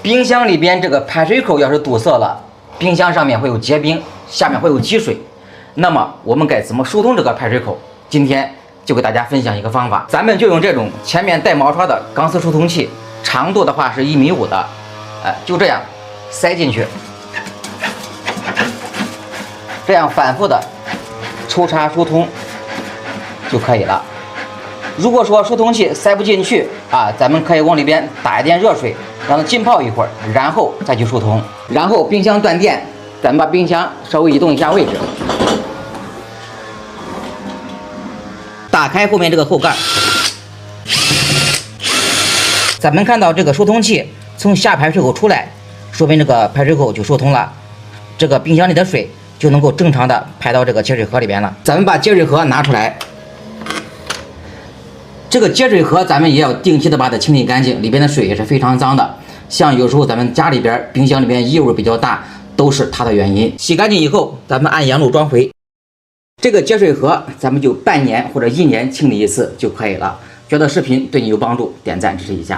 冰箱里边这个排水口要是堵塞了，冰箱上面会有结冰，下面会有积水，那么我们该怎么疏通这个排水口？今天就给大家分享一个方法，咱们就用这种前面带毛刷的钢丝疏通器，长度的话是1.5米的，就这样塞进去，这样反复的抽插疏通就可以了。如果说疏通器塞不进去咱们可以往里边打一点热水，让它浸泡一会儿，然后再去疏通。然后冰箱断电，咱们把冰箱稍微移动一下位置，打开后面这个后盖，咱们看到这个疏通器从下排水口出来，说明这个排水口就疏通了，这个冰箱里的水就能够正常的排到这个接水盒里边了。咱们把接水盒拿出来，这个接水盒咱们也要定期的把它清理干净，里边的水也是非常脏的。像有时候咱们家里边冰箱里边异味比较大，都是它的原因。洗干净以后，咱们按阳路装回。这个接水盒咱们就半年或者1年清理一次就可以了。觉得视频对你有帮助，点赞支持一下。